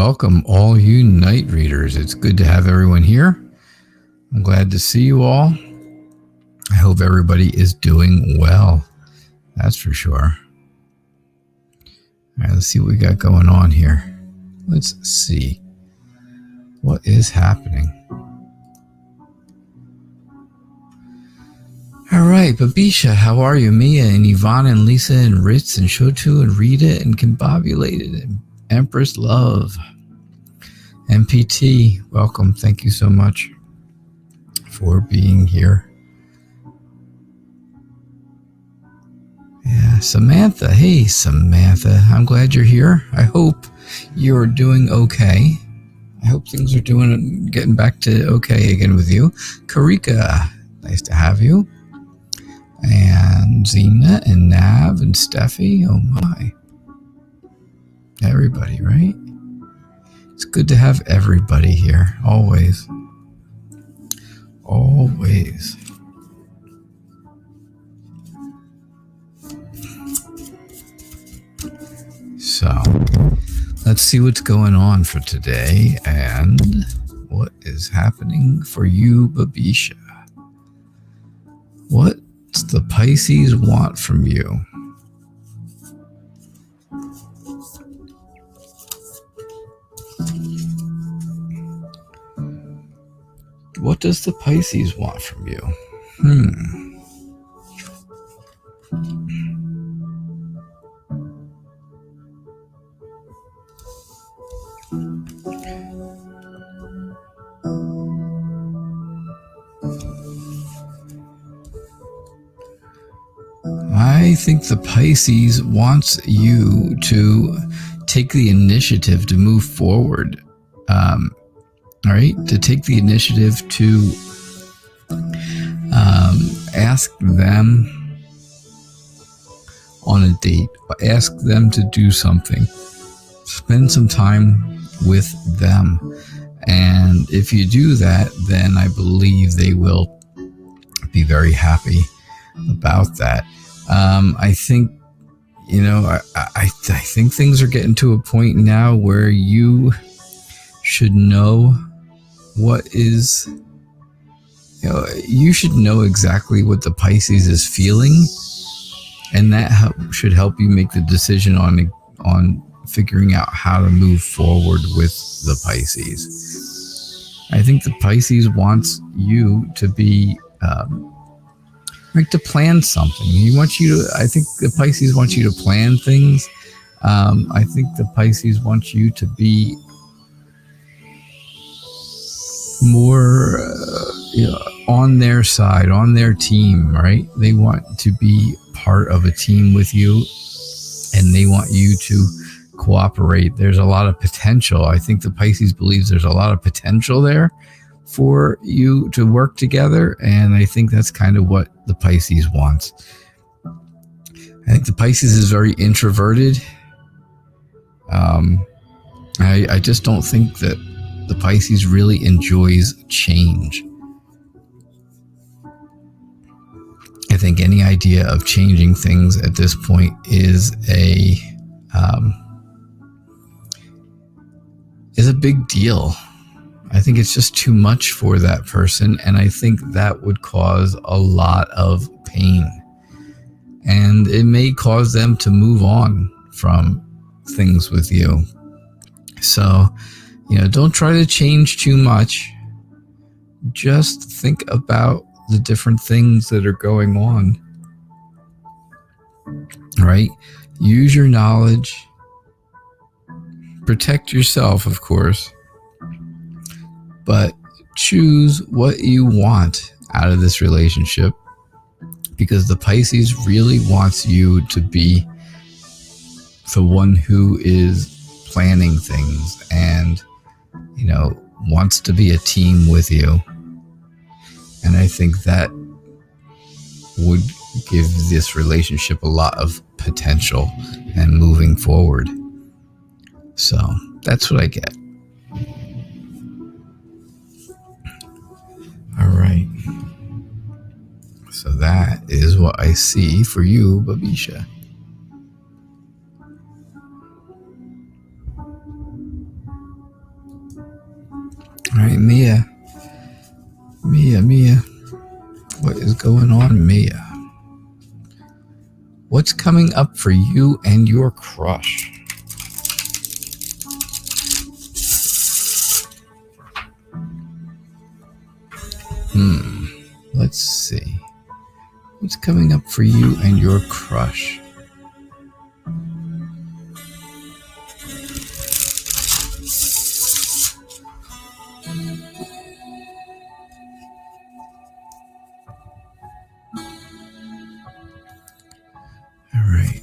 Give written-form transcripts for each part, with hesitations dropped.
welcome all you night readers. It's good to have everyone here. I'm glad to see you all. I hope everybody is doing well. That's for sure. All right, let's see what we got going on here. Let's see what is happening. All right, Babisha, how are you? Mia and Yvonne and Lisa and Ritz and Shotu and Rita and Combobulated and Empress Love. MPT, welcome. Thank you so much for being here. Yeah, Samantha. Hey, Samantha. I'm glad you're here. I hope you're doing okay. I hope things are getting back to okay again with you. Karika, nice to have you. And Zena and Nav and Steffi. Oh my. Everybody, right? It's good to have everybody here. Always. Always. So, let's see what's going on for today and what is happening for you, Babisha. What's the Pisces want from you? What does the Pisces want from you? I think the Pisces wants you to take the initiative to move forward. All right, to take the initiative to ask them on a date, ask them to do something, spend some time with them. And if you do that, then I believe they will be very happy about that. I think, I think things are getting to a point now where you should know what is, you should know exactly what the Pisces is feeling, and that should help you make the decision on figuring out how to move forward with the Pisces. I think the Pisces wants you to be to plan something. I think the Pisces wants you to plan things. I think the Pisces wants you to be more on their side, on their team, right? They want to be part of a team with you, and they want you to cooperate. There's a lot of potential. I think the Pisces believes there's a lot of potential there for you to work together, and I think that's kind of what the Pisces wants. I think the Pisces is very introverted. I just don't think that the Pisces really enjoys change. I think any idea of changing things at this point is a big deal. I think it's just too much for that person, and I think that would cause a lot of pain. And it may cause them to move on from things with you. So, don't try to change too much. Just think about the different things that are going on. Right? Use your knowledge. Protect yourself, of course. But choose what you want out of this relationship, because the Pisces really wants you to be the one who is planning things and, wants to be a team with you. And I think that would give this relationship a lot of potential and moving forward. So that's what I get. All right. So that is what I see for you, Babisha. All right, Mia. What is going on, Mia? What's coming up for you and your crush? Let's see. What's coming up for you and your crush? All right.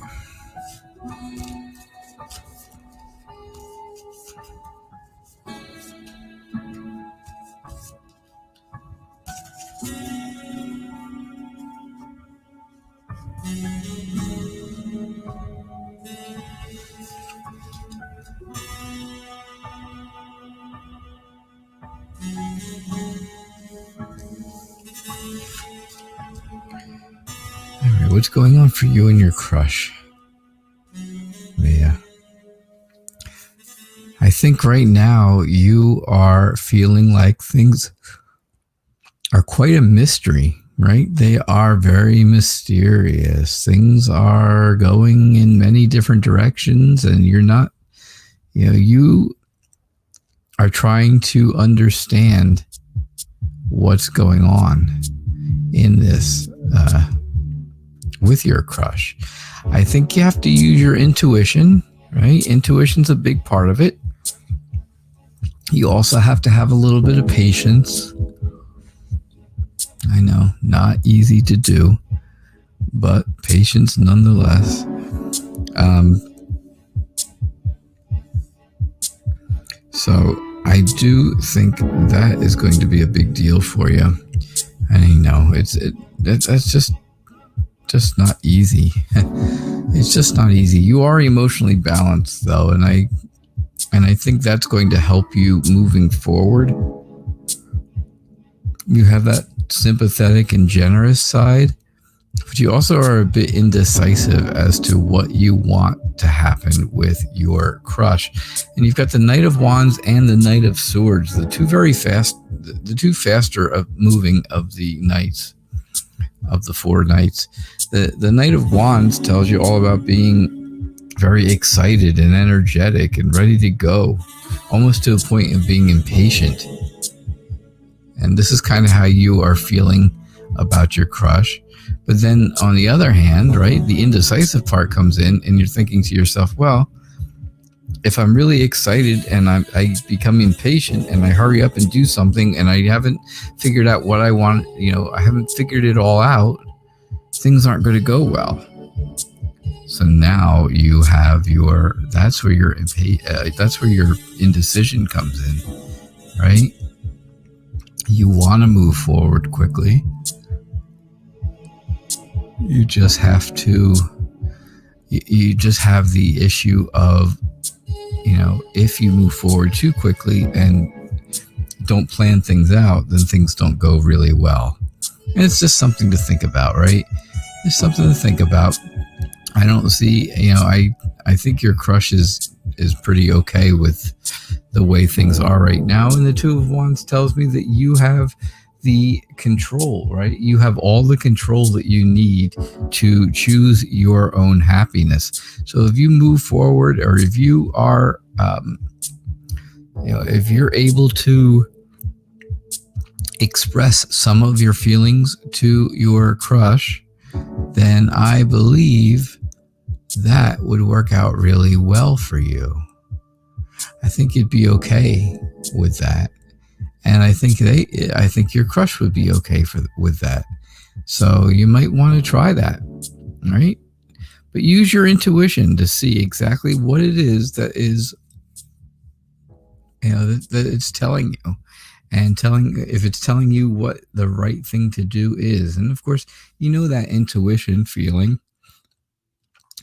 What's going on for you and your crush, Mia? I think right now you are feeling like things are quite a mystery, right? They are very mysterious. Things are going in many different directions, and you're not, you are trying to understand what's going on in this with your crush. I think you have to use your intuition, right? Intuition's a big part of it. You also have to have a little bit of patience. I know, not easy to do, but patience nonetheless. So I do think that is going to be a big deal for you. And I know that's just not easy. It's just not easy. You are emotionally balanced though, and I think that's going to help you moving forward. You have that sympathetic and generous side, but you also are a bit indecisive as to what you want to happen with your crush. And you've got the Knight of Wands and the Knight of Swords, the two faster of moving of the knights, of the four knights. The Knight of Wands tells you all about being very excited and energetic and ready to go, almost to a point of being impatient. And this is kind of how you are feeling about your crush. But then on the other hand, right, the indecisive part comes in and you're thinking to yourself, well, if I'm really excited and I become impatient and I hurry up and do something and I haven't figured out what I want, I haven't figured it all out, things aren't going to go well. So now you have that's where your indecision comes in, right? You want to move forward quickly. You just have to, you just have the issue of, if you move forward too quickly and don't plan things out, then things don't go really well. And it's just something to think about, right? It's something to think about. I don't see, I think your crush is pretty okay with the way things are right now. And the Two of Wands tells me that you have the control, right? You have all the control that you need to choose your own happiness. So if you move forward, or if you are, if you're able to express some of your feelings to your crush, then I believe that would work out really well for you. I think you'd be okay with that. And I think your crush would be okay with that. So you might want to try that, right? But use your intuition to see exactly what it is that is, that it's telling you, and if it's telling you what the right thing to do is. And of course, that intuition feeling.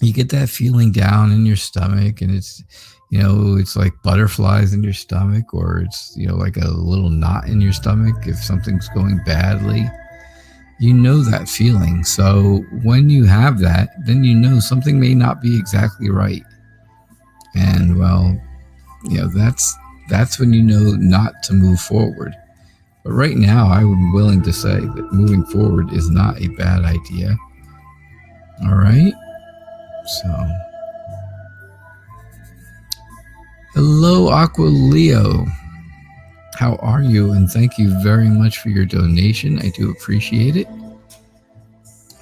You get that feeling down in your stomach, and it's, it's like butterflies in your stomach, or it's, like a little knot in your stomach if something's going badly. That feeling. So when you have that, then something may not be exactly right. And well, That's when you know not to move forward. But right now, I'm willing to say that moving forward is not a bad idea. All right? So, hello, Aqua Leo. How are you? And thank you very much for your donation. I do appreciate it.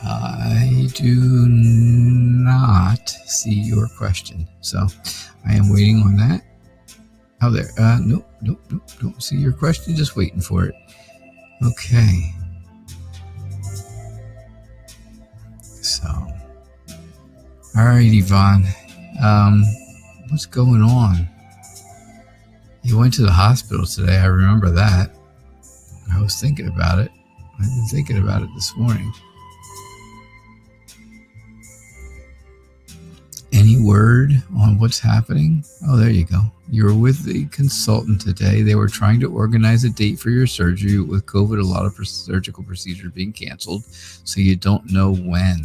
I do not see your question, so I am waiting on that. Oh, there. Nope. Don't see your question. Just waiting for it. Okay. So, all right, Yvonne. What's going on? You went to the hospital today. I remember that. I was thinking about it. I've been thinking about it this morning. Any word on what's happening? Oh, there you go. You were with the consultant today. They were trying to organize a date for your surgery. With COVID, a lot of surgical procedures being canceled, so you don't know when.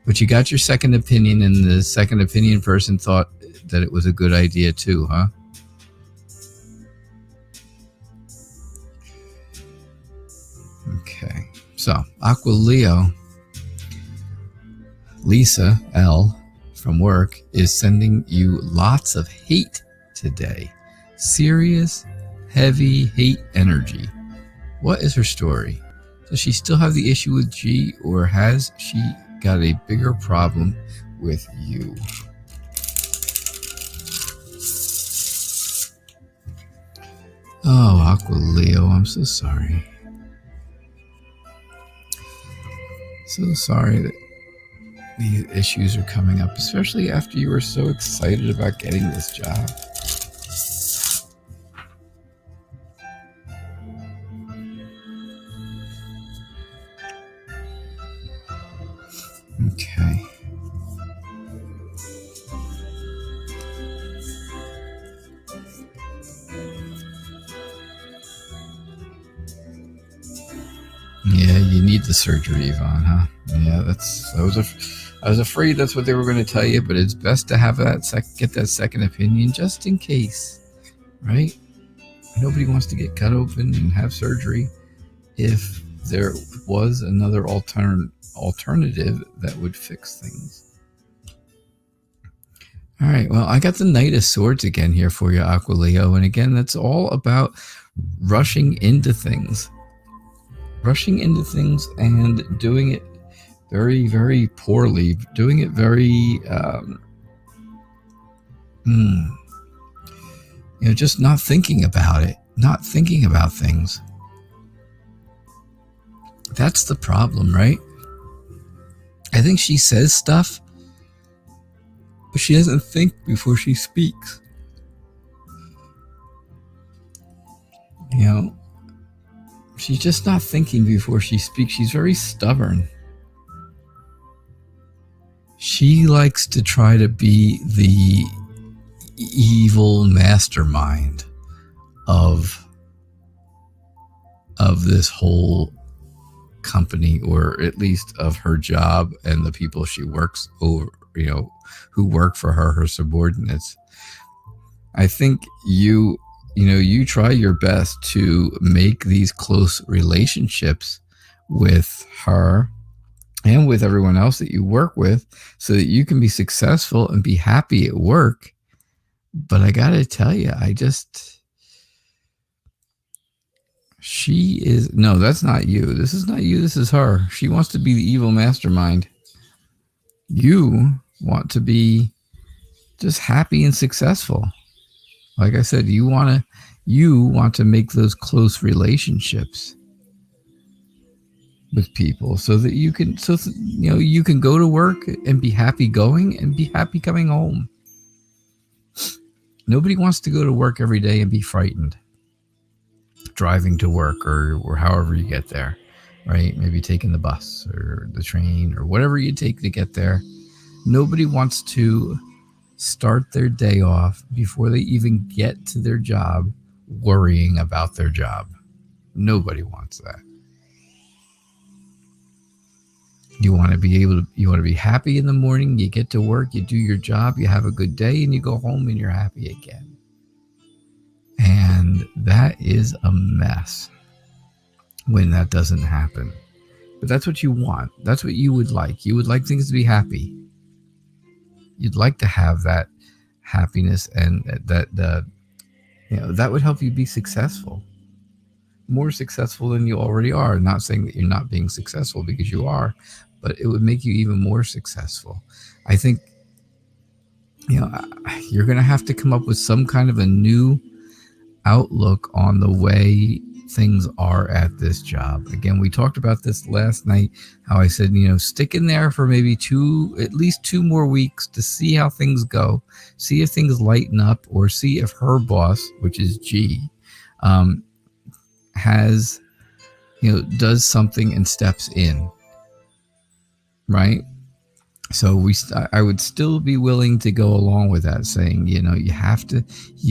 But you got your second opinion, and the second opinion person thought that it was a good idea too, huh? Okay. So, Aqua Leo, Lisa L from work is sending you lots of hate today. Serious, heavy hate energy. What is her story? Does she still have the issue with G, or has she got a bigger problem with you? Oh, Aqua Leo, I'm so sorry. So sorry that these issues are coming up, especially after you were so excited about getting this job. Okay. Yeah, you need the surgery, Yvonne, huh? Yeah, I was afraid that's what they were going to tell you, but it's best to have get that second opinion just in case, right? Nobody wants to get cut open and have surgery if there was another alternative that would fix things. All right, well, I got the Knight of Swords again here for you, Aqua Leo, and again, that's all about rushing into things. Rushing into things and doing it very, very poorly, doing it very, just not thinking about it, not thinking about things. That's the problem, right? I think she says stuff, but she doesn't think before she speaks. She's just not thinking before she speaks. She's very stubborn. She likes to try to be the evil mastermind of this whole company, or at least of her job and the people she works over, who work for her, her subordinates. I think you try your best to make these close relationships with her and with everyone else that you work with so that you can be successful and be happy at work. But I got to tell you, no, that's not you. This is not you. This is her. She wants to be the evil mastermind. You want to be just happy and successful. Like I said, you want to make those close relationships with people so that you can go to work and be happy going and be happy coming home. Nobody wants to go to work every day and be frightened driving to work or however you get there, right? Maybe taking the bus or the train or whatever you take to get there. Nobody wants to start their day off before they even get to their job worrying about their job. Nobody wants that. You want to be happy in the morning, you get to work, you do your job, you have a good day, and you go home and you're happy again. And that is a mess when that doesn't happen. But that's what you want. That's what you would like. You would like things to be happy. You'd like to have that happiness, and that that would help you be successful. More successful than you already are. Not saying that you're not being successful, because you are, but it would make you even more successful. I think you're going to have to come up with some kind of a new outlook on the way things are at this job. Again, we talked about this last night, how I said, stick in there for maybe at least 2 more weeks to see how things go, see if things lighten up, or see if her boss, which is G, does something and steps in, right? So I would still be willing to go along with that, saying, you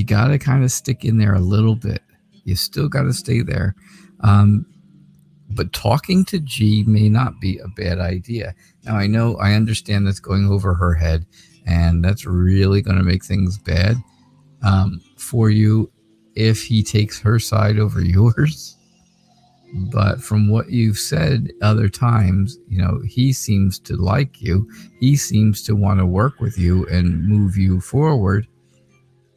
got to kind of stick in there a little bit. You still got to stay there. But talking to G may not be a bad idea. Now, I understand that's going over her head, and that's really going to make things bad for you if he takes her side over yours. But from what you've said other times, he seems to like you. He seems to want to work with you and move you forward,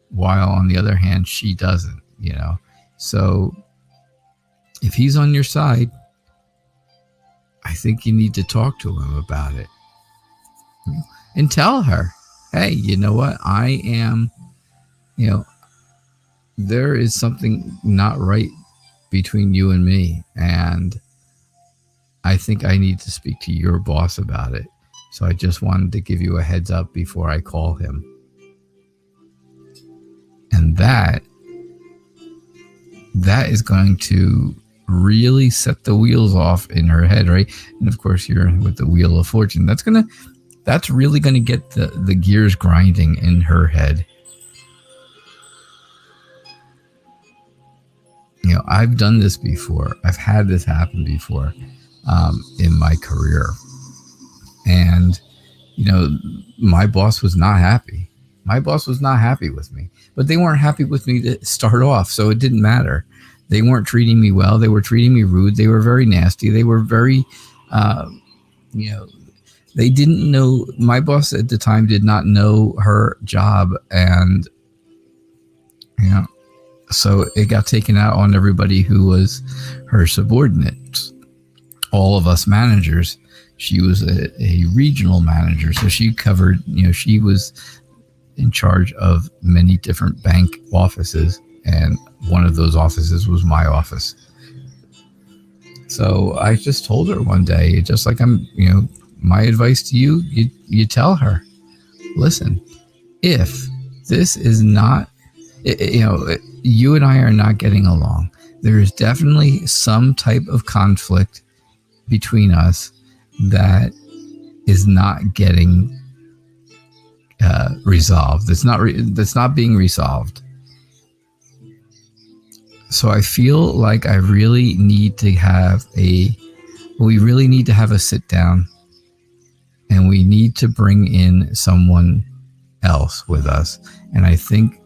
while on the other hand, she doesn't, So if he's on your side, I think you need to talk to him about it. And tell her, hey, you know what? I am, there is something not right between you and me, and I think I need to speak to your boss about it. So I just wanted to give you a heads up before I call him. And that is going to really set the wheels off in her head, right? And of course, you're with the Wheel of Fortune. That's really going to get the gears grinding in her head. I've done this before. I've had this happen before in my career. And, my boss was not happy. My boss was not happy with me. But they weren't happy with me to start off, so it didn't matter. They weren't treating me well. They were treating me rude. They were very nasty. They were very, they didn't know. My boss at the time did not know her job. And, so it got taken out on everybody who was her subordinates. All of us managers. She was a regional manager, so she covered, she was in charge of many different bank offices, and one of those offices was my office. So I just told her one day, just like my advice to you, you tell her, listen, if this is not, you and I are not getting along. There is definitely some type of conflict between us that is not getting resolved. That's not being resolved. So I feel like we really need to have a sit down, and we need to bring in someone else with us. And I think,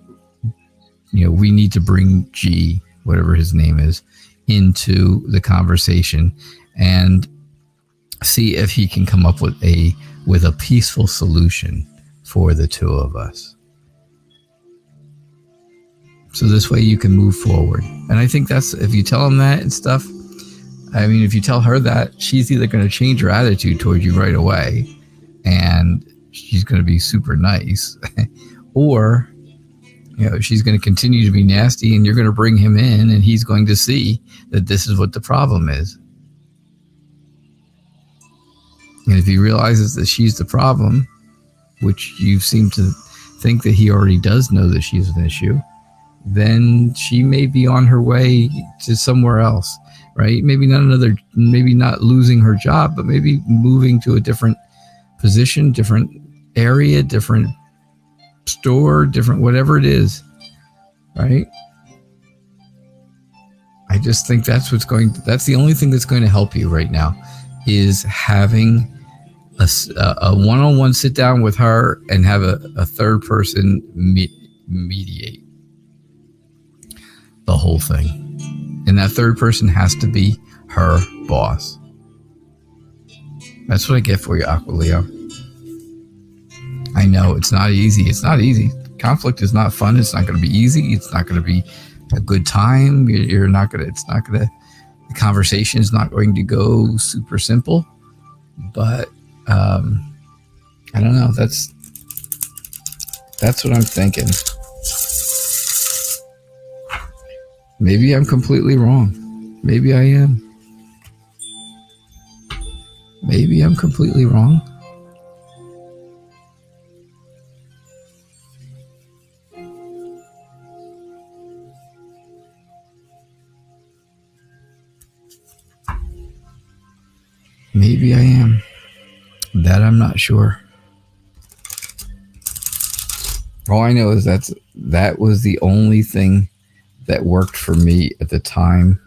we need to bring G, whatever his name is, into the conversation and see if he can come up with a peaceful solution for the two of us. So this way you can move forward. And I think that's, if you tell him that and stuff, if you tell her that, she's either going to change her attitude towards you right away and she's going to be super nice, or she's going to continue to be nasty, and you're going to bring him in, and he's going to see that this is what the problem is. And if he realizes that she's the problem, which you seem to think that he already does know that she's an issue, then she may be on her way to somewhere else, right? Maybe not losing her job, but maybe moving to a different position, different area, different store, different whatever it is, right? I just think that's the only thing that's going to help you right now, is having a one-on-one sit down with her and have a third person mediate. the whole thing. And that third person has to be her boss. That's what I get for you, Aqualeo. I know it's not easy. It's not easy. Conflict is not fun. It's not going to be easy. It's not going to be a good time. You're not going to, it's not going to, the conversation is not going to go super simple. But I don't know. That's what I'm thinking. Maybe I'm completely wrong. Maybe I am. Maybe I'm completely wrong. Maybe I am. That I'm not sure. All I know is that was the only thing that worked for me at the time.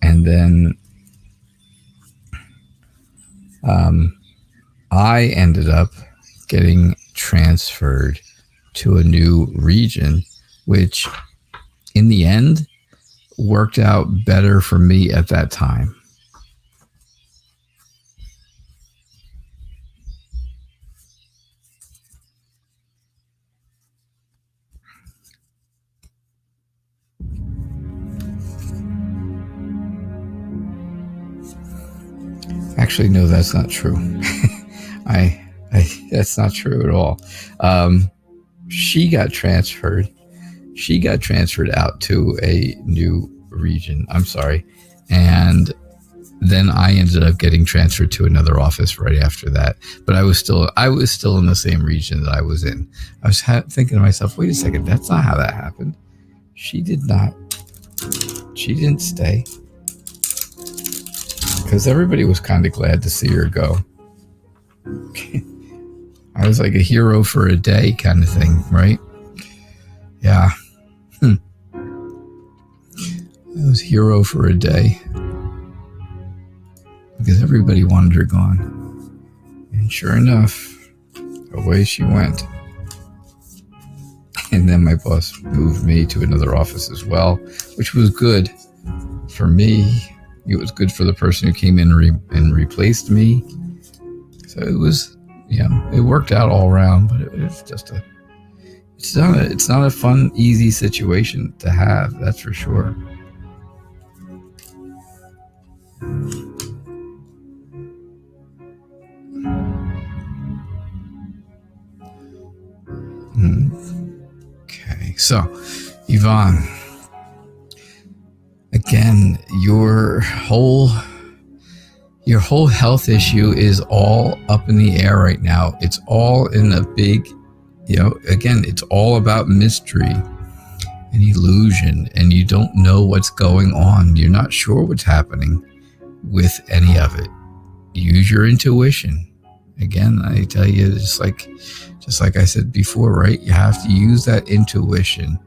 And then I ended up getting transferred to a new region, which in the end worked out better for me at that time. Actually, no, that's not true. That's not true at all. She got transferred. She got transferred out to a new region. I'm sorry. And then I ended up getting transferred to another office right after that. But I was still in the same region that I was in. I was thinking to myself, wait a second, that's not how that happened. She didn't stay. Because everybody was kind of glad to see her go. I was like a hero for a day kind of thing, right? Yeah. I was hero for a day. Because everybody wanted her gone. And sure enough, away she went. And then my boss moved me to another office as well, which was good for me. It was good for the person who came in and replaced me. So it was, it worked out all around, but it's just it's not a fun, easy situation to have. That's for sure. Okay, so Yvonne, again, your whole health issue is all up in the air right now. It's all in a big, again, it's all about mystery and illusion, and you don't know what's going on. You're not sure what's happening with any of it. Use your intuition. Again, I tell you, just like I said before, right? You have to use that intuition.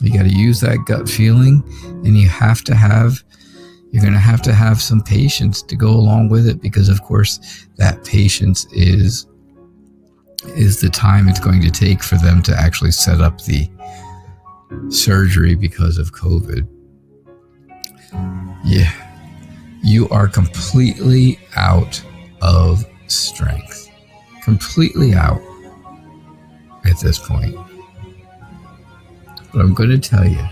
You got to use that gut feeling, and you're going to have to have some patience to go along with it, because of course that patience is the time it's going to take for them to actually set up the surgery because of COVID. Yeah. You are completely out of strength. Completely out at this point. But I'm going to tell you,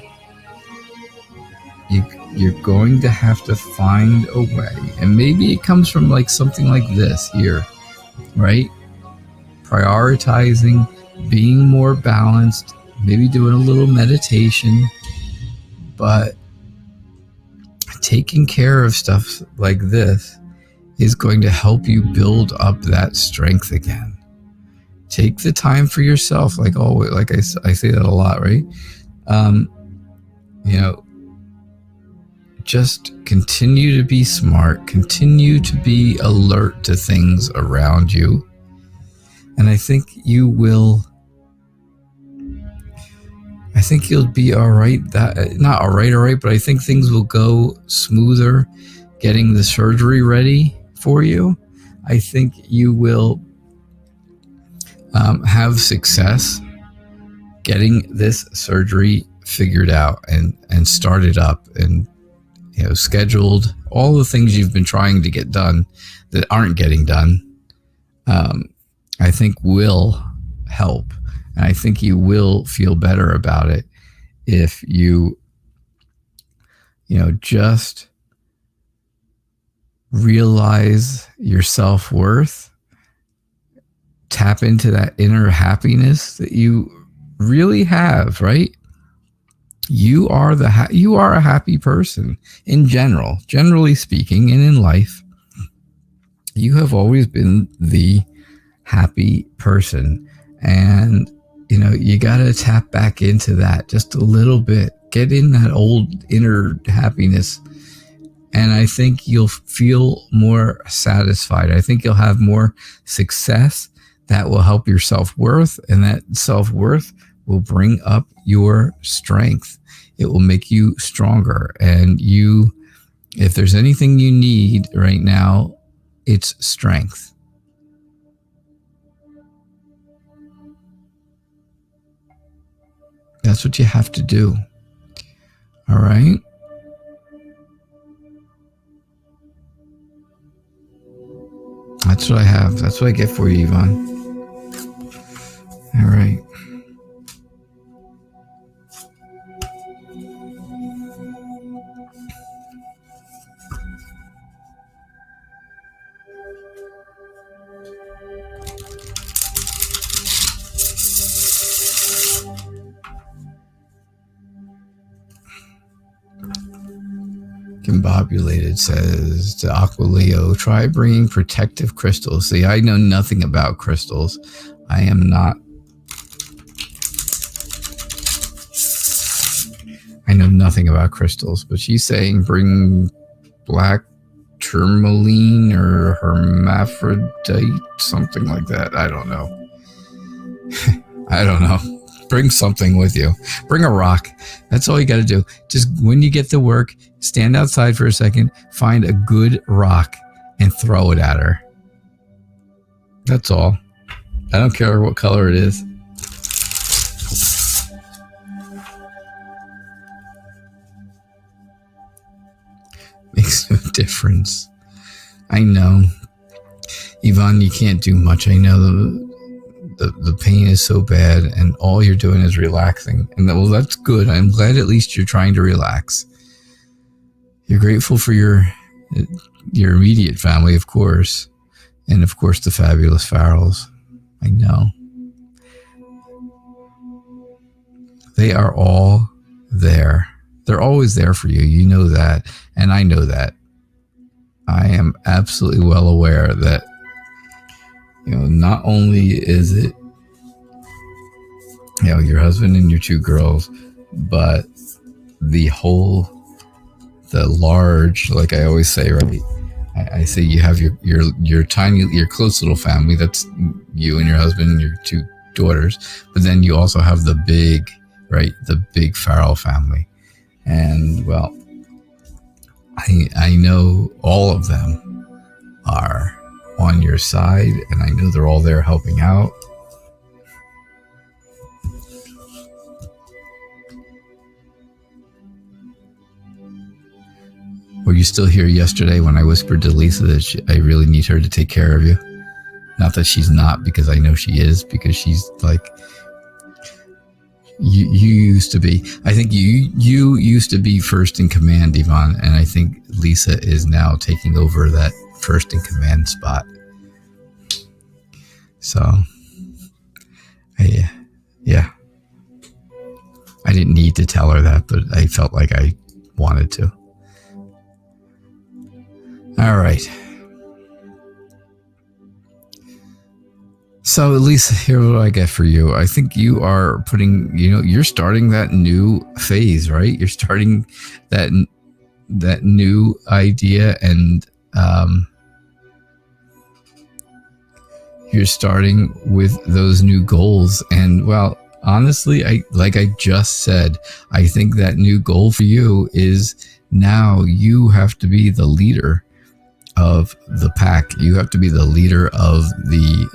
you're going to have to find a way. And maybe it comes from like something like this here, right? Prioritizing, being more balanced, maybe doing a little meditation, but taking care of stuff like this is going to help you build up that strength again. Take the time for yourself, like always. Like I say that a lot, right? Just continue to be smart, continue to be alert to things around you, and I think you'll be all right. Not all right, but I think things will go smoother getting the surgery ready for you. I think you will have success getting this surgery figured out and started up and, you know, scheduled all the things you've been trying to get done that aren't getting done, I think will help. And I think you will feel better about it if you know, just realize your self-worth, tap into that inner happiness that you really have, right? You are a happy person in general, generally speaking, and in life. You have always been the happy person, and you know, you got to tap back into that just a little bit. Get in that old inner happiness, and I think you'll feel more satisfied. I think you'll have more success. That will help your self-worth, and that self-worth will bring up your strength. It will make you stronger. And you, if there's anything you need right now, it's strength. That's what you have to do. All right? That's what I have. That's what I get for you, Yvonne. All right. Combobulated says to Aquileo, try bringing protective crystals. See, I know nothing about crystals. I am not. I know nothing about crystals, but she's saying bring black tourmaline or hermaphrodite, something like that. I don't know. I don't know. Bring something with you. Bring a rock. That's all you got to do. Just when you get to work, stand outside for a second, find a good rock, and throw it at her. That's all. I don't care what color it is. Makes no difference. I know. Yvonne, you can't do much. I know the pain is so bad, and all you're doing is relaxing. And well, that's good. I'm glad at least you're trying to relax. You're grateful for your immediate family, of course, and of course the fabulous Farrells. I know. They are all there. They're always there for you. You know that, and I know that. I am absolutely well aware that, you know, not only is it, you know, your husband and your two girls, but the large, like I always say, right? I say you have your tiny, your close little family. That's you and your husband and your two daughters. But then you also have the big, right? The big Farrell family. And well, I know all of them are on your side, and I know they're all there helping out. Were you still here yesterday when I whispered to Lisa that I really need her to take care of you? Not that she's not, because I know she is, because she's like, you used to be. I think you used to be first in command, Yvonne, and I think Lisa is now taking over that first in command spot. So, yeah. I didn't need to tell her that, but I felt like I wanted to. All right. So, Lisa, here's what I get for you. I think you are putting, you're starting that new phase, right? You're starting that new idea, and you're starting with those new goals. And well, honestly, like I just said, I think that new goal for you is now you have to be the leader of the pack. You have to be the leader of the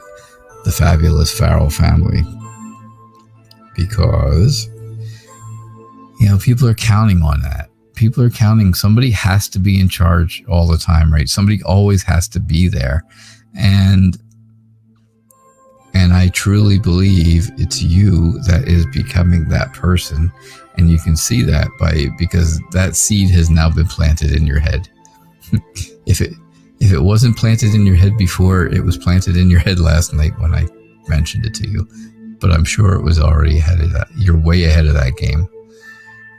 fabulous Farrell family, because People are counting on that. People are counting. Somebody has to be in charge all the time, right? Somebody always has to be there. And I truly believe it's you that is becoming that person. And you can see that because that seed has now been planted in your head. If it wasn't planted in your head before, it was planted in your head last night when I mentioned it to you. But I'm sure it was already ahead of that. You're way ahead of that game.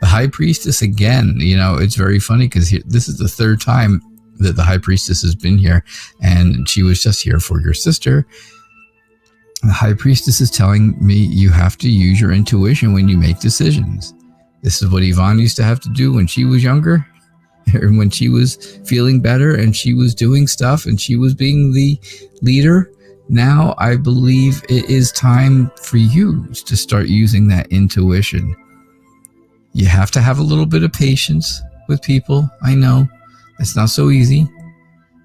The High Priestess, again, it's very funny because this is the third time that the High Priestess has been here, and she was just here for your sister. The High Priestess is telling me you have to use your intuition when you make decisions. This is what Yvonne used to have to do when she was younger, and when she was feeling better and she was doing stuff and she was being the leader. Now I believe it is time for you to start using that intuition. You have to have a little bit of patience with people. I know it's not so easy.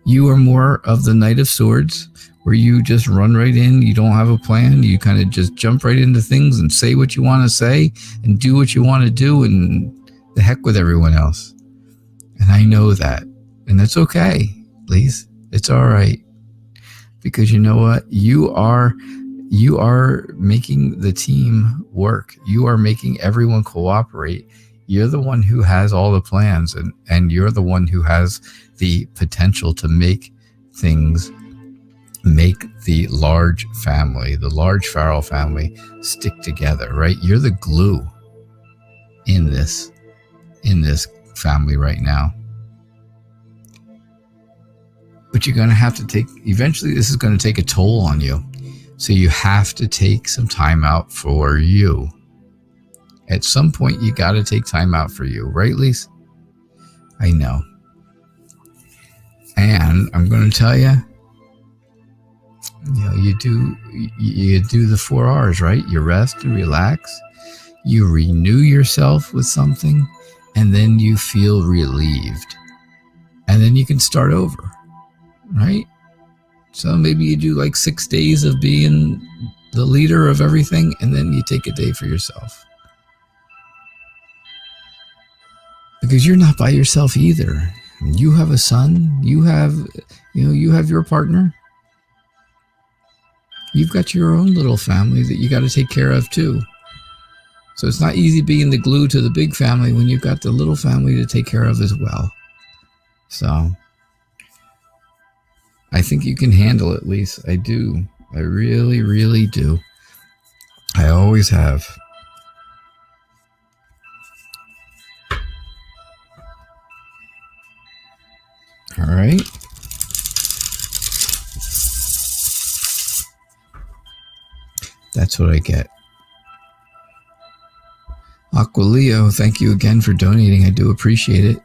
You are more of the Knight of Swords, where you just run right in. You don't have a plan. You kind of just jump right into things and say what you want to say and do what you want to do, and the heck with everyone else. And I know that. And that's okay, please. It's all right. Because you know what? You are making the team work. You are making everyone cooperate. You're the one who has all the plans, and you're the one who has the potential to make the large family, the large Farrell family, stick together, right? You're the glue in this family right now. But you're going to have to eventually this is going to take a toll on you. So you have to take some time out for you. At some point, you got to take time out for you, right, Lise? I know. And I'm going to tell you, you do the 4 R's, right? You rest and relax. You renew yourself with something, and then you feel relieved. And then you can start over, right? So maybe you do like 6 days of being the leader of everything, and then you take a day for yourself. Because you're not by yourself either. You have a son. You have your partner. You've got your own little family that you got to take care of too. So it's not easy being the glue to the big family when you've got the little family to take care of as well. So I think you can handle it, Lise. I do. I really, really do. I always have. All right. That's what I get. Aquileo, thank you again for donating. I do appreciate it.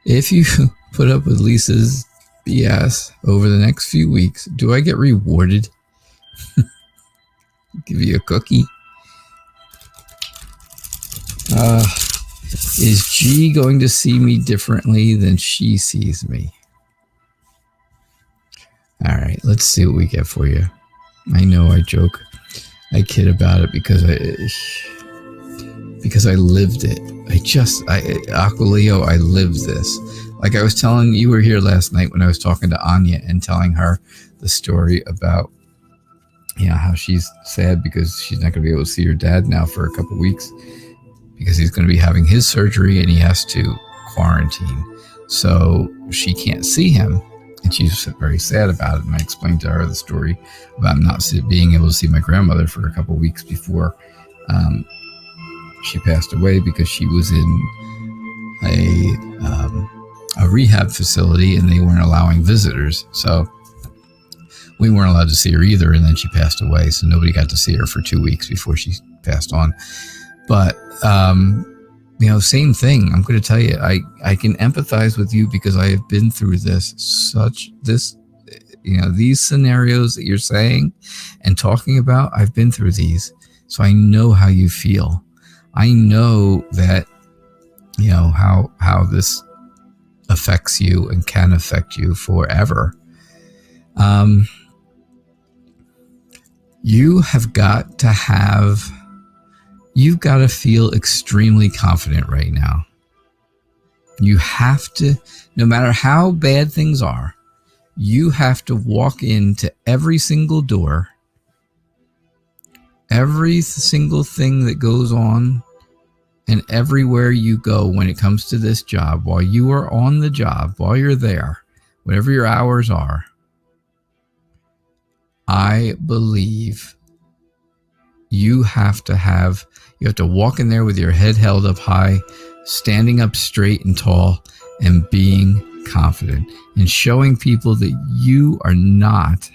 If you put up with Lisa's BS over the next few weeks, do I get rewarded? Give you a cookie? Is G going to see me differently than she sees me? All right, let's see what we get for you. I know I joke. I kid about it because I lived it. Aquileo, I lived this. Like I was telling you, were here last night when I was talking to Anya and telling her the story about, how she's sad because she's not going to be able to see her dad now for a couple of weeks because he's going to be having his surgery and he has to quarantine. So she can't see him. And she's very sad about it. And I explained to her the story about not being able to see my grandmother for a couple of weeks before she passed away because she was in a rehab facility and they weren't allowing visitors. So we weren't allowed to see her either. And then she passed away. So nobody got to see her for 2 weeks before she passed on. But, same thing. I'm going to tell you, I can empathize with you because I have been through these scenarios that you're saying and talking about. I've been through these. So I know how you feel. I know that, how this affects you and can affect you forever. You have got to have you've got to feel extremely confident right now. You have to, no matter how bad things are, you have to walk into every single door, every single thing that goes on, and everywhere you go when it comes to this job, while you are on the job, while you're there, whatever your hours are, I believe you have to walk in there with your head held up high, standing up straight and tall, and being confident, and showing people that you are not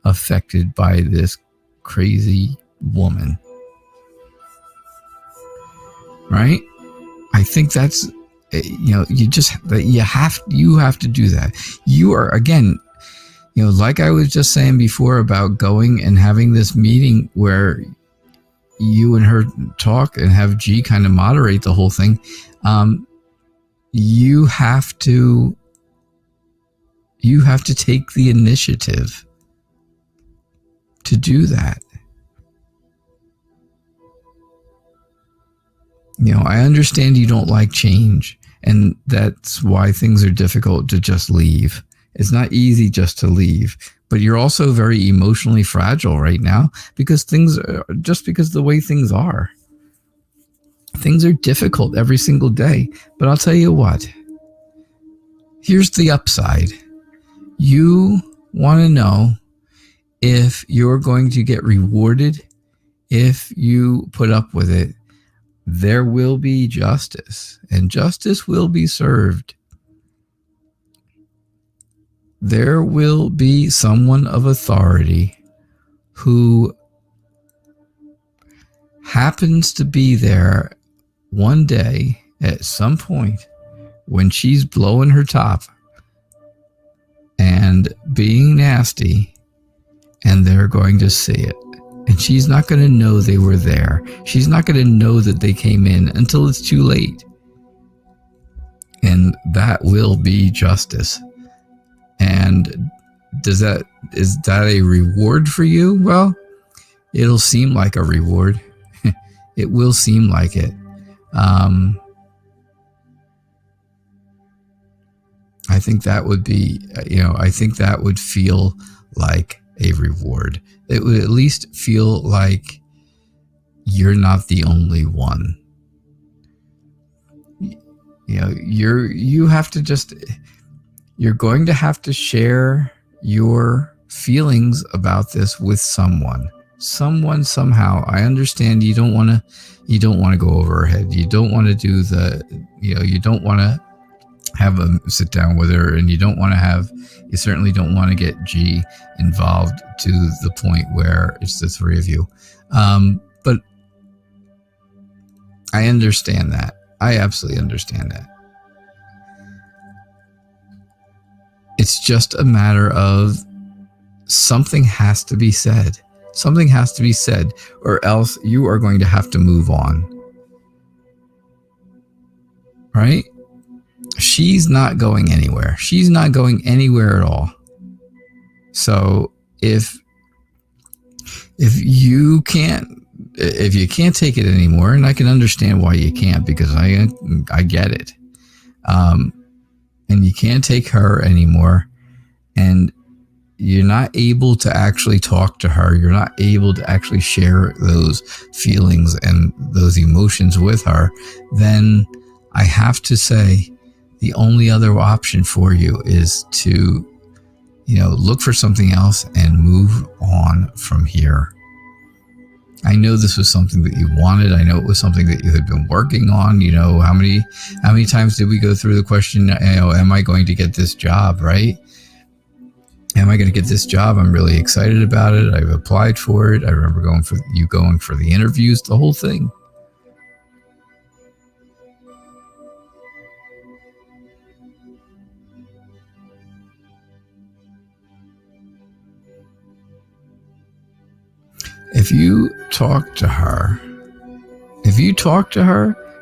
affected by this crazy woman. Right? I think that's, you have to do that. You are, again, like I was just saying before about going and having this meeting where you and her talk and have G kind of moderate the whole thing. You have to take the initiative to do that. I understand you don't like change, and that's why things are difficult to just leave. It's not easy just to leave, but you're also very emotionally fragile right now because because the way things are. Things are difficult every single day, but I'll tell you what. Here's the upside. You want to know if you're going to get rewarded if you put up with it. There will be justice, and justice will be served. There will be someone of authority who happens to be there one day at some point when she's blowing her top and being nasty, and they're going to see it. And she's not going to know they were there. She's not going to know that they came in until it's too late. And that will be justice. And is that a reward for you? Well, it'll seem like a reward. It will seem like it. I think that would be, I think that would feel like a reward. It would at least feel like you're not the only one. You're going to have to share your feelings about this with someone somehow. I understand you don't want to go over her head. You don't want to do you don't want to have a sit down with her, and you certainly don't want to get G involved to the point where it's the three of you. But I understand that. I absolutely understand that. It's just a matter of something has to be said. Something has to be said, or else you are going to have to move on. Right? She's not going anywhere. She's not going anywhere at all. So if you can't take it anymore, and I can understand why you can't, because I get it. And you can't take her anymore, and you're not able to actually talk to her. You're not able to actually share those feelings and those emotions with her. Then I have to say, the only other option for you is to, look for something else and move on from here. I know this was something that you wanted. I know it was something that you had been working on. How many times did we go through the question, am I going to get this job, right? Am I going to get this job? I'm really excited about it. I've applied for it. I remember going for the interviews, the whole thing. If you talk to her,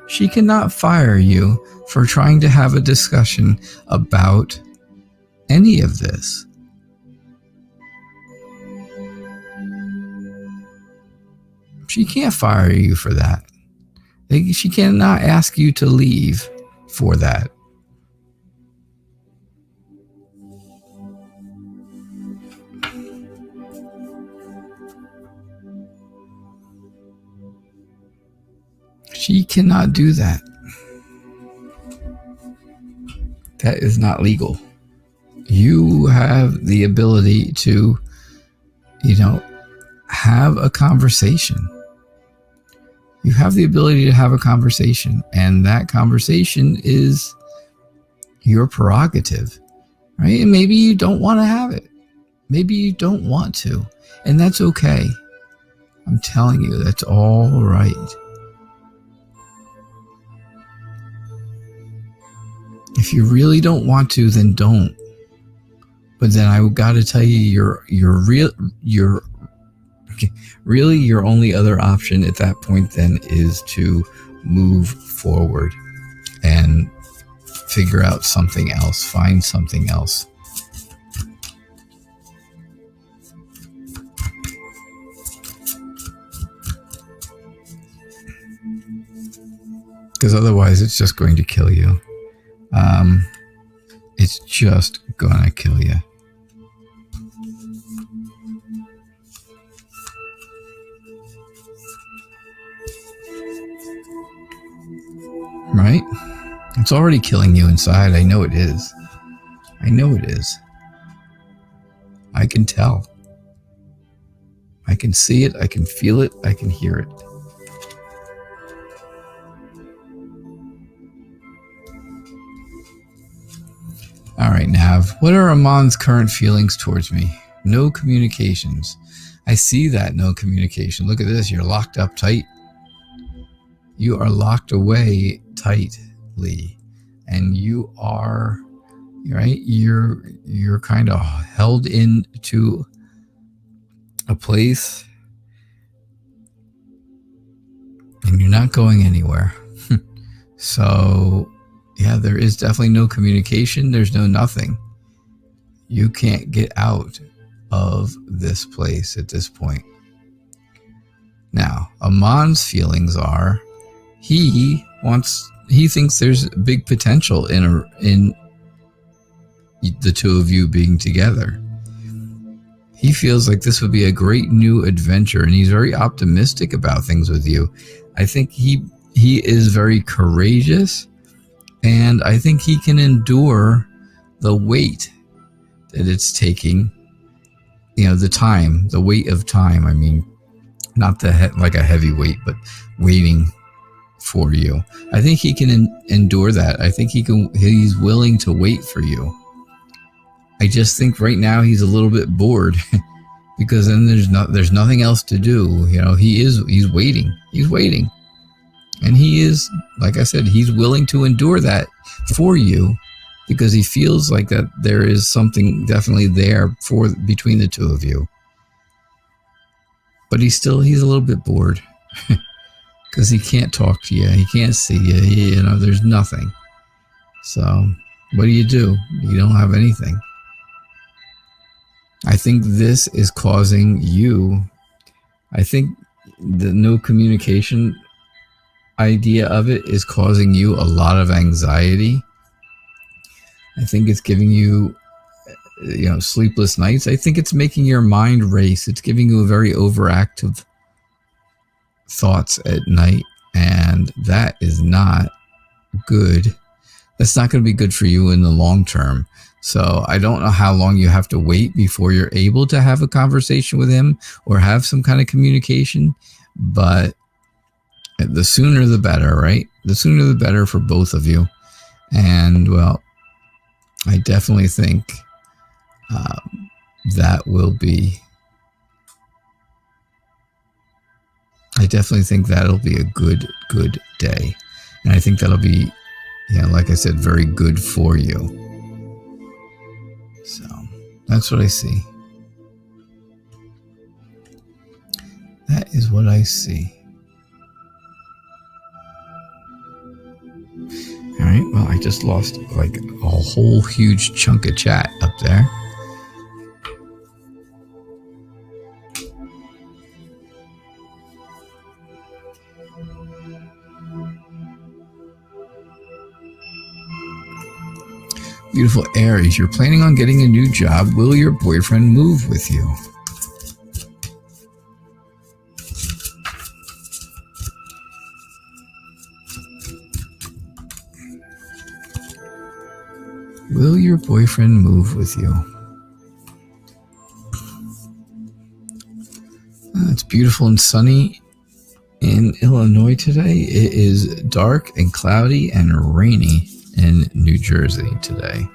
she cannot fire you for trying to have a discussion about any of this. She can't fire you for that. She cannot ask you to leave for that. She cannot do that. That is not legal. You have the ability to, have a conversation. You have the ability to have a conversation, and that conversation is your prerogative, right? And maybe you don't want to have it. Maybe you don't want to, and that's okay. I'm telling you, that's all right. If you really don't want to, then don't. But then I got to tell you, really your only other option at that point then is to move forward and figure out something else, find something else. Because otherwise it's just going to kill you. It's just gonna kill you. Right? It's already killing you inside. I know it is. I know it is. I can tell. I can see it. I can feel it. I can hear it. All right, Nav. What are Amon's current feelings towards me? No communications. I see that no communication. Look at this. You're locked up tight. You are locked away tightly. And you are, right? You're kind of held into a place. And you're not going anywhere. So... yeah, there is definitely no communication. There's no nothing. You can't get out of this place at this point. Now, Amon's feelings are he thinks there's big potential in the two of you being together. He feels like this would be a great new adventure, and he's very optimistic about things with you. I think he is very courageous. And I think he can endure the weight that it's taking, the weight of time. I mean, not like a heavy weight, but waiting for you. I think he can endure that. I think he's willing to wait for you. I just think right now he's a little bit bored because then there's nothing else to do. He's waiting. He's waiting. And he is, like I said, he's willing to endure that for you because he feels like that there is something definitely there between the two of you. But he's a little bit bored because he can't talk to you. He can't see you. There's nothing. So what do? You don't have anything. I think this is causing you, I think the no communication idea of it is causing you a lot of anxiety. I think it's giving you, sleepless nights. I think it's making your mind race. It's giving you a very overactive thoughts at night, and that is not good. That's not going to be good for you in the long term. So I don't know how long you have to wait before you're able to have a conversation with him or have some kind of communication, but the sooner the better, right? The sooner the better for both of you. And, well, I definitely think that will be... I definitely think that'll be a good day. And I think that'll be, like I said, very good for you. So, that's what I see. That is what I see. All right, well, I just lost like a whole huge chunk of chat up there. Beautiful Aries, you're planning on getting a new job. Will your boyfriend move with you? Will your boyfriend move with you? It's beautiful and sunny in Illinois today. It is dark and cloudy and rainy in New Jersey today.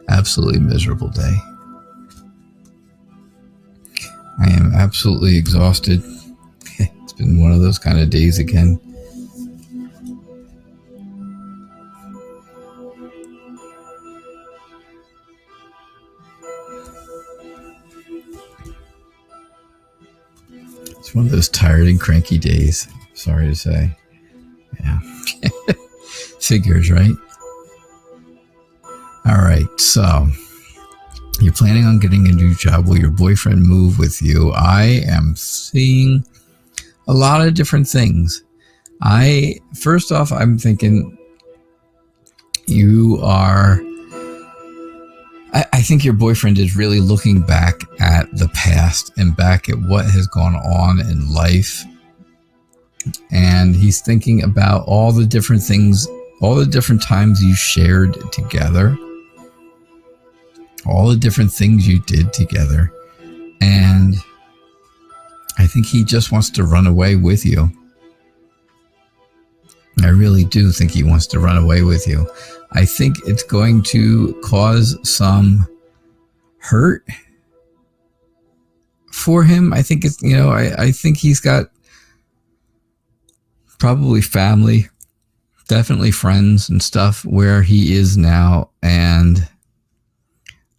Absolutely miserable day. I am absolutely exhausted. It's been one of those kind of days again. It's one of those tired and cranky days. Sorry to say. Yeah. Figures, right? All right. So you're planning on getting a new job. Will your boyfriend move with you? I am seeing a lot of different things. First off, I'm thinking you are... I think your boyfriend is really looking back at the past and back at what has gone on in life. And he's thinking about all the different things, all the different times you shared together, all the different things you did together. And I think he just wants to run away with you. I really do think he wants to run away with you. I think it's going to cause some hurt for him. I think it's, I think he's got probably family, definitely friends and stuff where he is now. And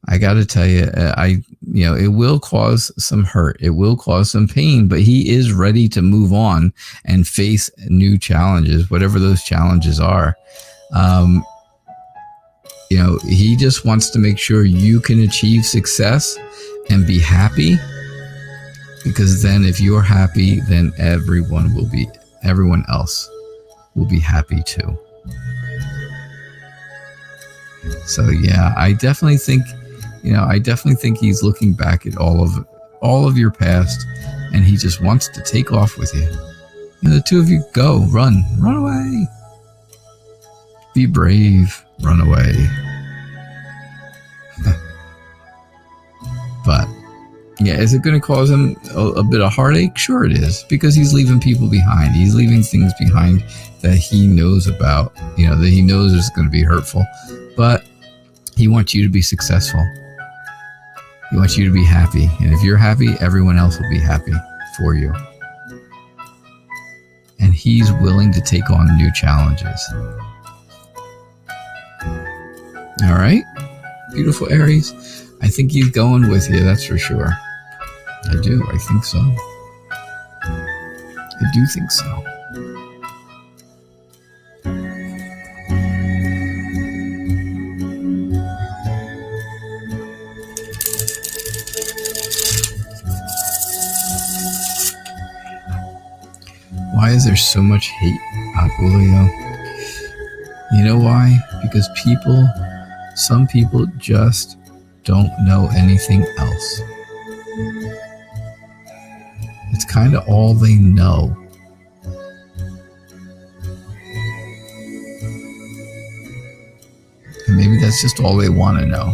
I got to tell you, it will cause some hurt. It will cause some pain, but he is ready to move on and face new challenges, whatever those challenges are. He just wants to make sure you can achieve success and be happy, because then if you're happy, then everyone else will be happy too. So yeah, I definitely think he's looking back at all of your past, and he just wants to take off with you. The two of you go, run away. Be brave, run away. But yeah, is it going to cause him a bit of heartache? Sure it is, because he's leaving people behind. He's leaving things behind that he knows about, that he knows is going to be hurtful. But he wants you to be successful. He wants you to be happy. And if you're happy, everyone else will be happy for you. And he's willing to take on new challenges. All right, beautiful Aries. I think he's going with you, that's for sure. I do. I think so. I do think so. Why is there so much hate, Aquilio? You know why? Because some people just don't know anything else. It's kind of all they know. And maybe that's just all they want to know.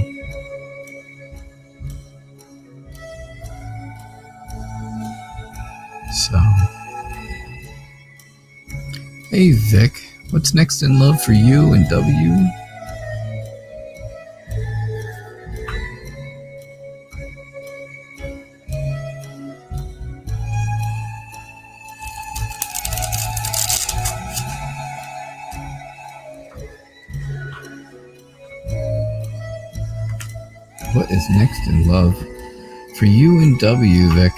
So, hey Vic, what's next in love for you and W? What is next in love for you and W, Vic?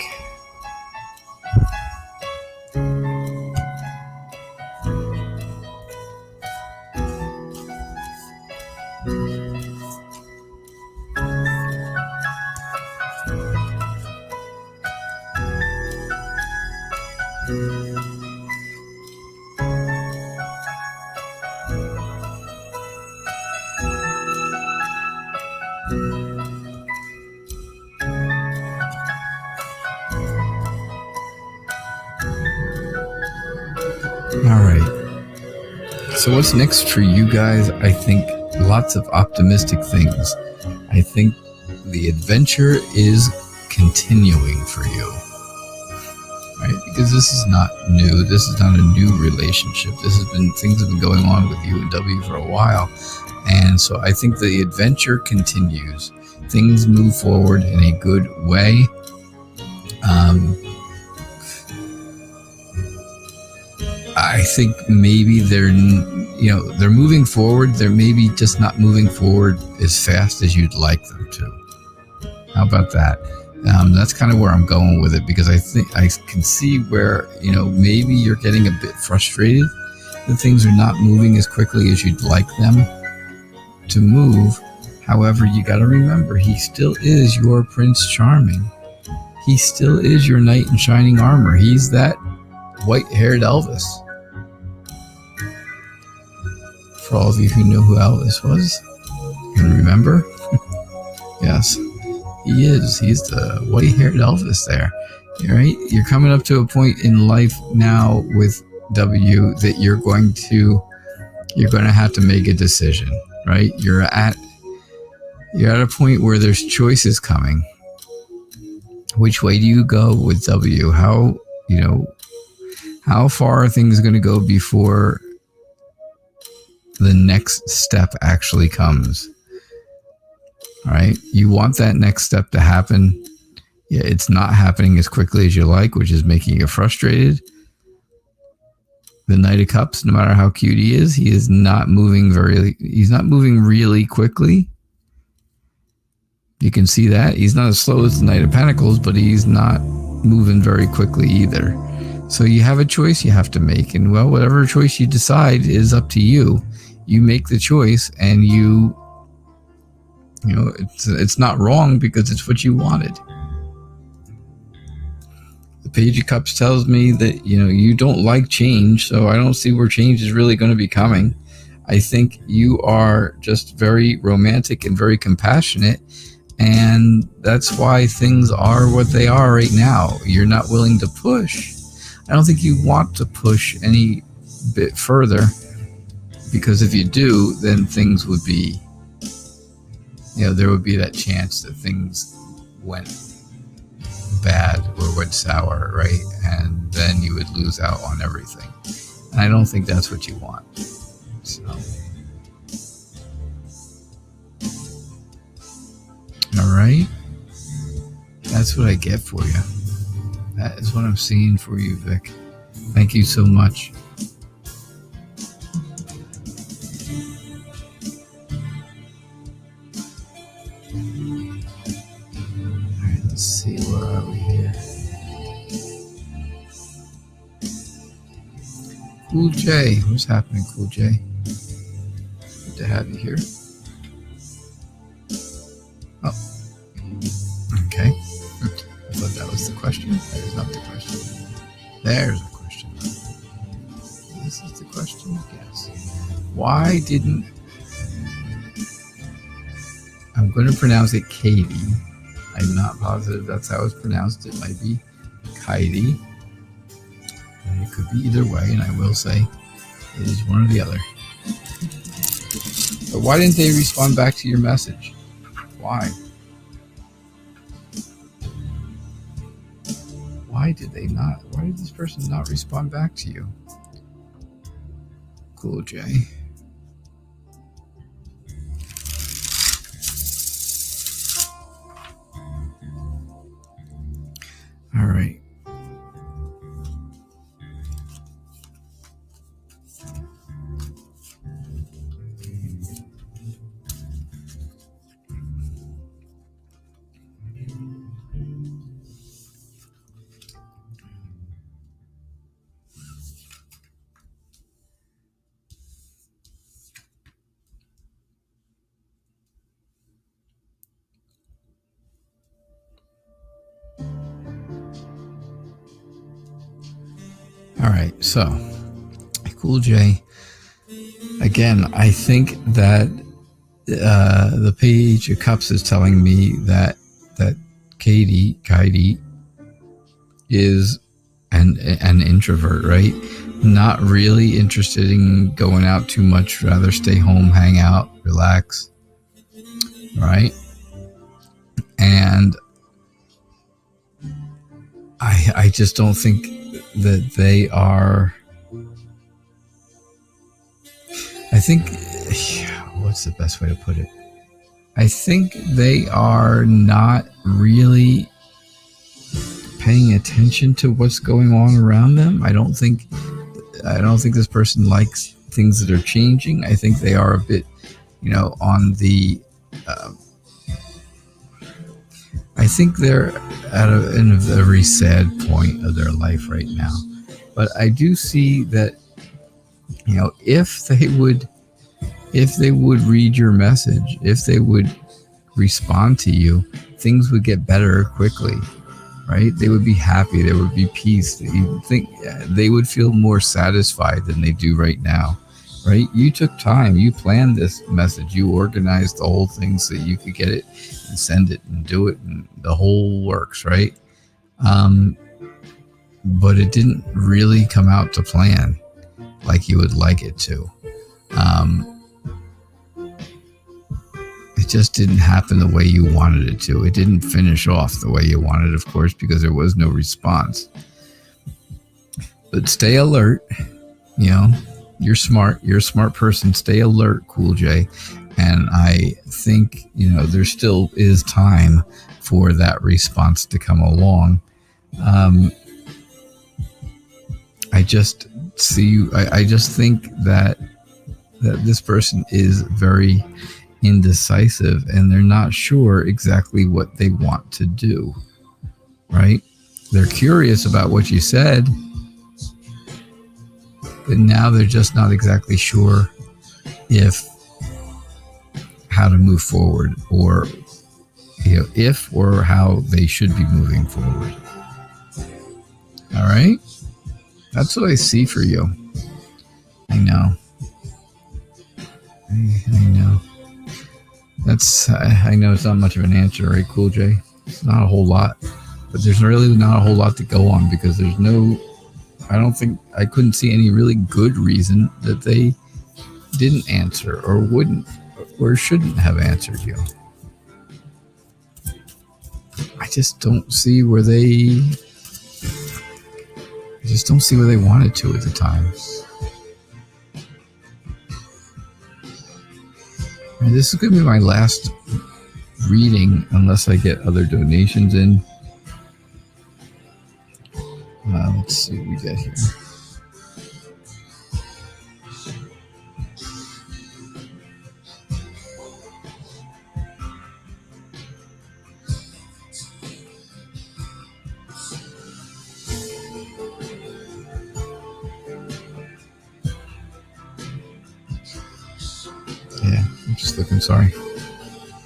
All right. So what's next for you guys? I think lots of optimistic things. I think the adventure is continuing for you, right? Because this is not new. This is not a new relationship. Things have been going on with you and W for a while. And so I think the adventure continues. Things move forward in a good way. I think maybe they're moving forward. They're maybe just not moving forward as fast as you'd like them to. How about that? That's kind of where I'm going with it, because I think I can see where, maybe you're getting a bit frustrated that things are not moving as quickly as you'd like them to move. However, you got to remember, he still is your Prince Charming. He still is your knight in shining armor. He's that white-haired Elvis. For all of you who know who Elvis was, and remember, yes, he is. He's the white-haired Elvis there. Right? You're coming up to a point in life now with W that you're going to have to make a decision. Right? You're at a point where there's choices coming. Which way do you go with W? How far are things going to go before the next step actually comes? All right. You want that next step to happen. Yeah, it's not happening as quickly as you like, which is making you frustrated. The Knight of Cups, no matter how cute he is not moving really quickly. You can see that. He's not as slow as the Knight of Pentacles, but he's not moving very quickly either. So you have a choice you have to make. And well, whatever choice you decide is up to you. You make the choice, and it's not wrong because it's what you wanted. The Page of Cups tells me that, you don't like change, so I don't see where change is really going to be coming. I think you are just very romantic and very compassionate, and that's why things are what they are right now. You're not willing to push. I don't think you want to push any bit further, because if you do, then things would be, there would be that chance that things went bad or went sour, right? And then you would lose out on everything. And I don't think that's what you want. So, all right. That's what I get for you. That is what I'm seeing for you, Vic. Thank you so much. Let's see, where are we here? Cool J, what's happening, Cool J? Good to have you here. Oh, okay. I thought that was the question. That is not the question. There's a question. This is the question, yes. Why didn't... I'm going to pronounce it Katie. I'm not positive that's how it's pronounced. It might be Katie. And it could be either way, and I will say it is one or the other. But why didn't they respond back to your message? Why? Why did they not? Why did this person not respond back to you? Cool, Jay. All right. All right, so Cool J. Again, I think that the Page of Cups is telling me that Katie is an introvert, right? Not really interested in going out too much, rather stay home, hang out, relax, right? And I just don't think that they are. I think, what's the best way to put it? I think they are not really paying attention to what's going on around them. I don't think this person likes things that are changing. I think they are a bit, on the. I think they're in a very sad point of their life right now. But I do see that, if they would read your message, if they would respond to you, things would get better quickly, right? They would be happy. There would be peace. You think they would feel more satisfied than they do right now, right? You took time. You planned this message. You organized the whole thing so you could get it and send it and do it, and the whole works, right? But it didn't really come out to plan like you would like it to. It just didn't happen the way you wanted it to. It didn't finish off the way you wanted, of course, because there was no response. But stay alert. You're smart. You're a smart person. Stay alert, Cool J. And I think, there still is time for that response to come along. I just think that this person is very indecisive, and they're not sure exactly what they want to do, right? They're curious about what you said, but now they're just not exactly sure how to move forward, or if or how they should be moving forward. All right, that's what I see for you. I know. I know. I know it's not much of an answer, right, Cool J? It's not a whole lot, but there's really not a whole lot to go on, because I couldn't see any really good reason that they didn't answer or wouldn't or shouldn't have answered you. I just don't see where they wanted to at the time. And this is going to be my last reading unless I get other donations in. Let's see what we get here. Looking, sorry.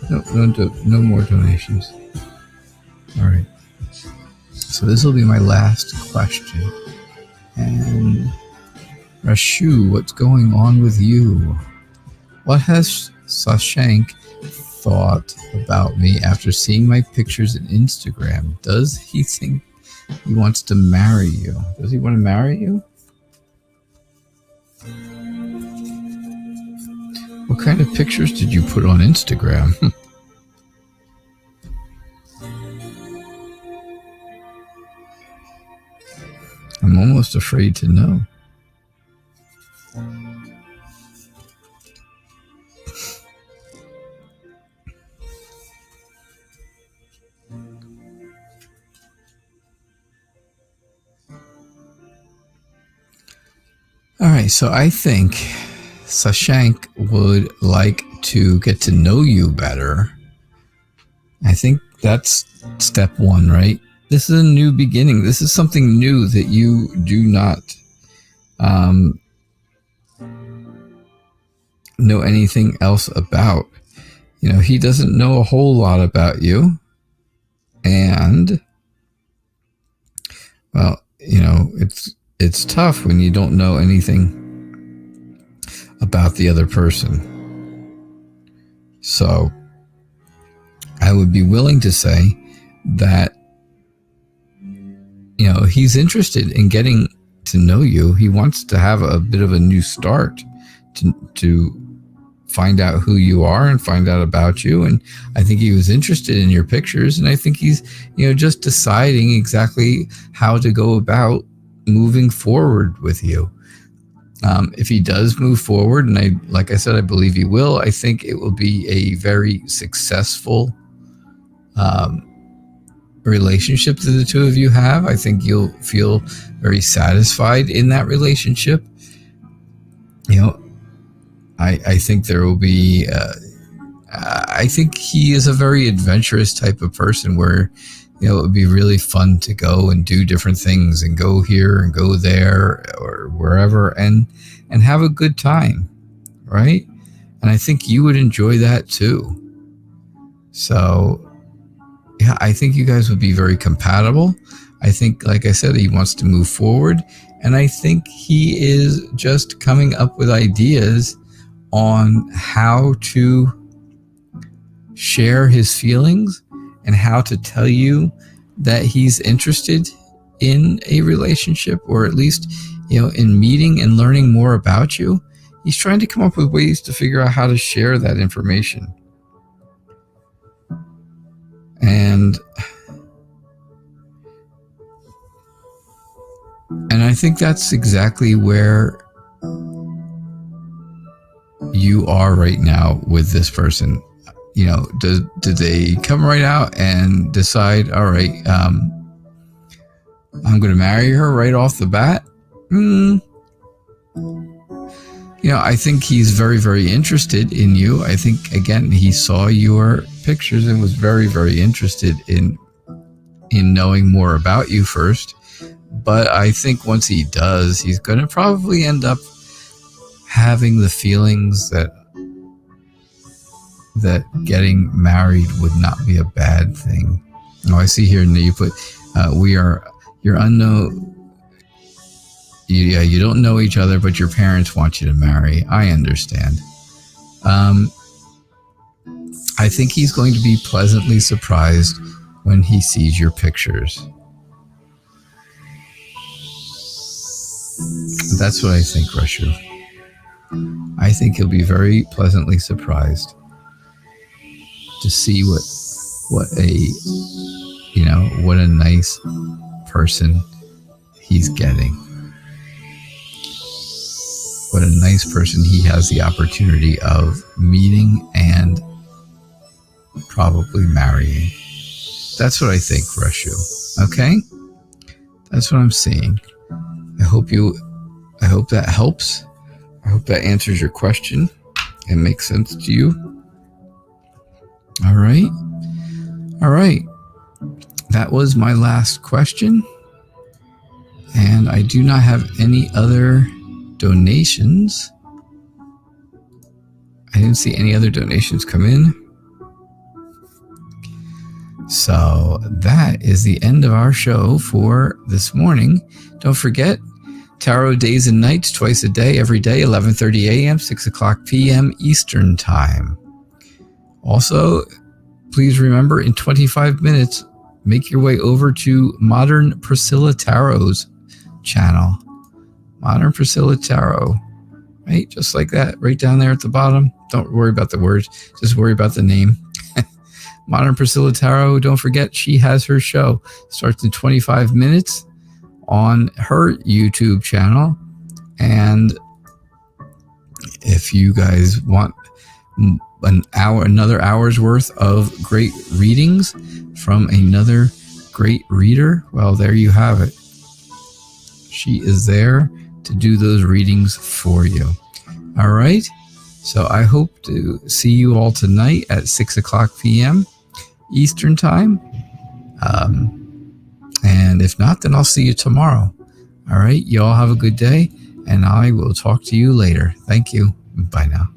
No more donations. All right. So this will be my last question. And Rashu, what's going on with you? What has Sashank thought about me after seeing my pictures on Instagram? Does he think he wants to marry you? Does he want to marry you? What kind of pictures did you put on Instagram? I'm almost afraid to know. All right, so I think Sashank would like to get to know you better. I think that's step one, right? This is a new beginning. This is something new that you do not know anything else about. He doesn't know a whole lot about you. And, well, it's tough when you don't know anything about the other person. So I would be willing to say that, he's interested in getting to know you. He wants to have a bit of a new start to find out who you are and find out about you. And I think he was interested in your pictures. And I think he's, just deciding exactly how to go about moving forward with you. If he does move forward, and like I said, I believe he will, I think it will be a very successful relationship that the two of you have. I think you'll feel very satisfied in that relationship. I think there will be, I think he is a very adventurous type of person where, it would be really fun to go and do different things and go here and go there or wherever and have a good time, right? And I think you would enjoy that too. So, yeah, I think you guys would be very compatible. I think, like I said, he wants to move forward. And I think he is just coming up with ideas on how to share his feelings and how to tell you that he's interested in a relationship, or at least, in meeting and learning more about you. He's trying to come up with ways to figure out how to share that information. And I think that's exactly where you are right now with this person. Did they come right out and decide, all right, I'm going to marry her right off the bat? I think he's very, very interested in you. I think, again, he saw your pictures and was very, very interested in knowing more about you first. But I think once he does, he's going to probably end up having the feelings that getting married would not be a bad thing. I see here you put, you're unknown. You don't know each other, but your parents want you to marry. I understand. I think he's going to be pleasantly surprised when he sees your pictures. That's what I think, Rashu. I think he'll be very pleasantly surprised to see what a nice person he's getting. What a nice person he has the opportunity of meeting and probably marrying. That's what I think, Rashu. Okay? That's what I'm seeing. I hope that helps. I hope that answers your question and makes sense to you. All right. That was my last question. And I do not have any other donations. I didn't see any other donations come in. So that is the end of our show for this morning. Don't forget, Tarot Days and Nights twice a day, every day, 11:30 a.m., 6 o'clock p.m. Eastern Time. Also, please remember, in 25 minutes, make your way over to Modern Priscilla Tarot's channel. Modern Priscilla Tarot. Right? Just like that, right down there at the bottom. Don't worry about the words. Just worry about the name. Modern Priscilla Tarot, don't forget, she has her show. Starts in 25 minutes on her YouTube channel. And if you guys want another hour's worth of great readings from another great reader, well, there you have it. She is there to do those readings for you. All right. So I hope to see you all tonight at 6 o'clock p.m. Eastern Time. And if not, then I'll see you tomorrow. All right. You all have a good day, and I will talk to you later. Thank you. Bye now.